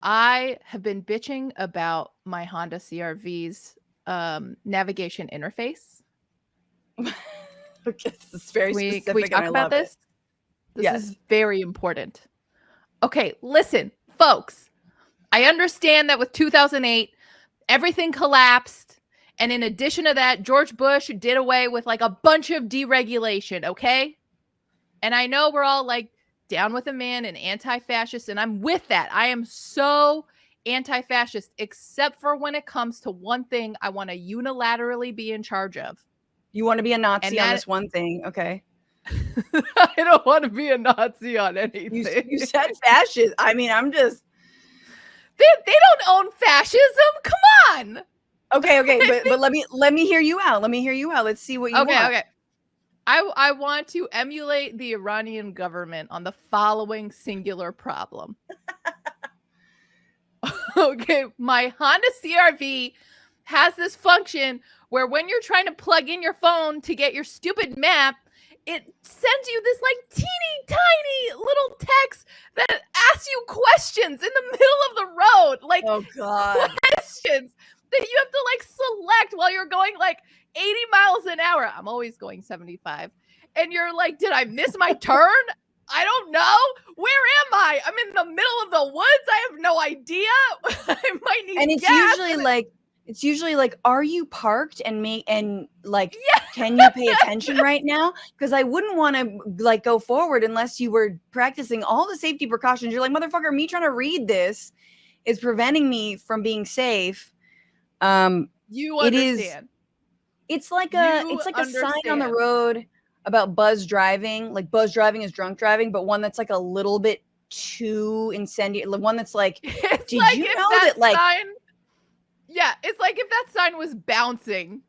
I have been bitching about my Honda CR-V's navigation interface. Okay, this is very Can we specific and talk I about love it. this? This is Yes. very important. Okay, listen, folks. I understand that with 2008, everything collapsed. And in addition to that, George Bush did away with like a bunch of deregulation, okay? And I know we're all like down with a man and anti-fascist, and I'm with that. I am so anti-fascist, except for when it comes to one thing I want to unilaterally be in charge of. You want to be a Nazi And on that this one thing, okay? I don't want to be a Nazi on anything. You said fascist. I mean, I'm just they don't own fascism. Come on. okay, but let me hear you out. Let me hear you out. Let's see what you want. Okay. I want to emulate the Iranian government on the following singular problem. Okay, my Honda CR-V has this function where when you're trying to plug in your phone to get your stupid map, it sends you this like teeny tiny little text that asks you questions in the middle of the road. Like, oh God, questions that you have to like select while you're going like 80 miles an hour. I'm always going 75. And you're like, did I miss my turn? I don't know. Where am I? I'm in the middle of the woods. I have no idea. I might need and it's gas. usually like, are you parked and can you pay attention right now? Because I wouldn't want to like go forward unless you were practicing all the safety precautions. You're like, motherfucker, me trying to read this is preventing me from being safe. You understand. It's like a sign on the road about buzz driving. Like buzz driving is drunk driving, but one that's like a little bit too incendiary. One that's like, it's did like you know that like sign, yeah, it's like if that sign was bouncing.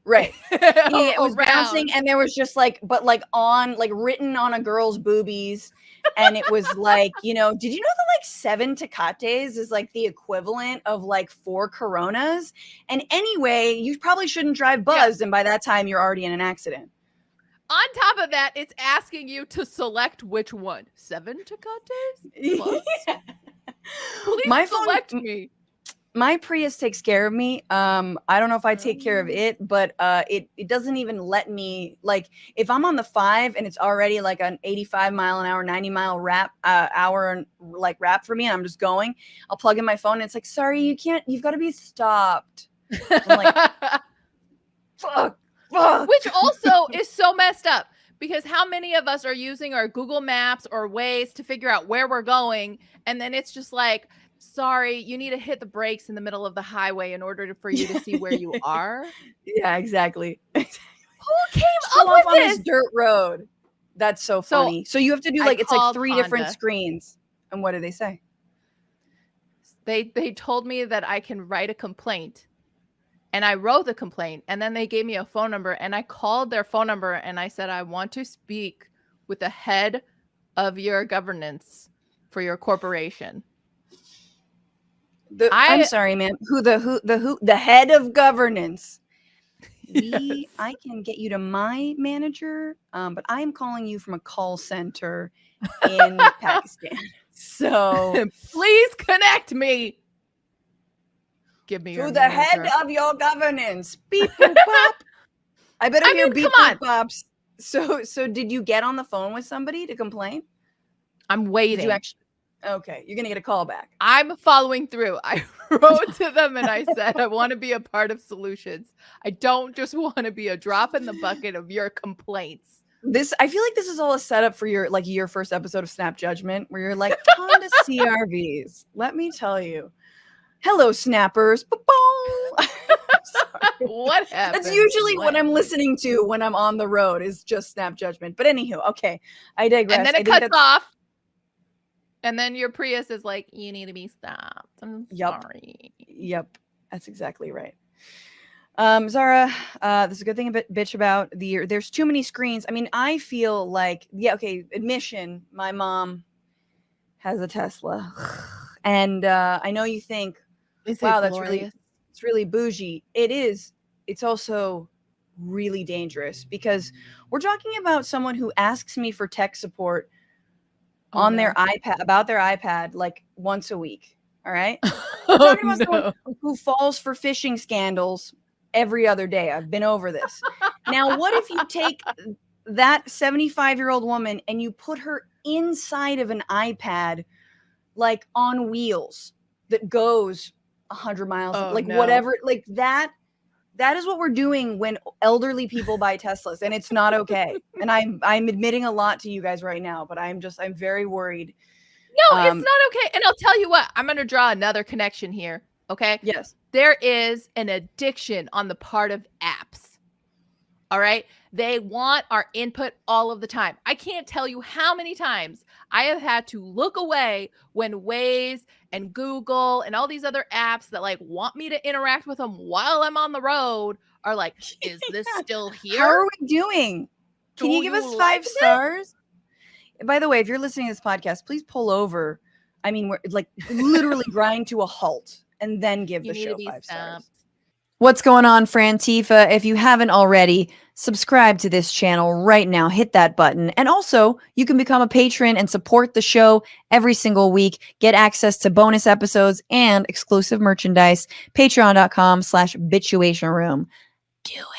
Right. Yeah, it was bouncing and there was just like, but like on like written on a girl's boobies. And it was like, did you know that like 7 Tecates is like the equivalent of like 4 Coronas? And anyway, you probably shouldn't drive buzzed. Yeah. And by that time, you're already in an accident. On top of that, it's asking you to select which one. 7 Tecates? Plus? Yeah. Please select me. My Prius takes care of me. I don't know if I take care of it, but it doesn't even let me, like, if I'm on the 5 and it's already like an 85 mile an hour, 90 mile hour like wrap for me, and I'm just going, I'll plug in my phone and it's like, sorry, you can't, you've got to be stopped. I'm like, fuck. Which also is so messed up. Because how many of us are using our Google Maps or Waze to figure out where we're going, and then it's just like, sorry, you need to hit the brakes in the middle of the highway in order for you to see where you are. Yeah, exactly. Who came up with this dirt road? That's so funny. So you have to do like, it's like 3 different screens. And what do they say? They told me that I can write a complaint. And I wrote the complaint, and then they gave me a phone number, and I called their phone number and I said, I want to speak with the head of your governance for your corporation. I'm sorry, ma'am. Who the head of governance? Yes. I can get you to my manager, but I am calling you from a call center in Pakistan. So please connect me. Give me to the head of your governance. Beep boop pop. I better hear beep boop pops. So did you get on the phone with somebody to complain? I'm waiting. Did you actually? Okay, you're gonna get a call back. I'm following through. I wrote to them and I said, I want to be a part of solutions. I don't just want to be a drop in the bucket of your complaints. I feel like this is all a setup for your first episode of Snap Judgment, where you're like, Honda CR-Vs. Let me tell you. Hello, snappers. What happened? That's usually what I'm listening to when I'm on the road is just Snap Judgment. But anywho, okay, I digress. And then it cuts off. And then your Prius is like, you need to be stopped. I'm sorry. Yep. That's exactly right. Zara, this is a good thing to bitch about. There's too many screens. I mean, I feel like, admission, my mom has a Tesla. And I know you think, wow, it's really bougie. It is. It's also really dangerous because we're talking about someone who asks me for tech support on their iPad, about their iPad, like once a week. All right. We're Oh, talking about someone no. who falls for phishing scandals every other day. I've been over this. Now, what if you take that 75-year-old woman and you put her inside of an iPad, like on wheels that goes 100 miles, Oh, like no. whatever, like that. That is what we're doing when elderly people buy Teslas, and it's not okay. And I'm admitting a lot to you guys right now, but I'm very worried. No, it's not okay. And I'll tell you what, I'm going to draw another connection here. Okay. Yes. There is an addiction on the part of apps. All right. They want our input all of the time. I can't tell you how many times I have had to look away when Waze and Google and all these other apps that like want me to interact with them while I'm on the road are like, is this still here? How are we doing? Can you give us 5 stars? By the way, if you're listening to this podcast, please pull over. I mean, we're like literally grind to a halt and then give the show 5 stars. What's going on, Frantifa? If you haven't already, subscribe to this channel right now. Hit that button. And also, you can become a patron and support the show every single week. Get access to bonus episodes and exclusive merchandise. Patreon.com/Bitchuation Room. Do it.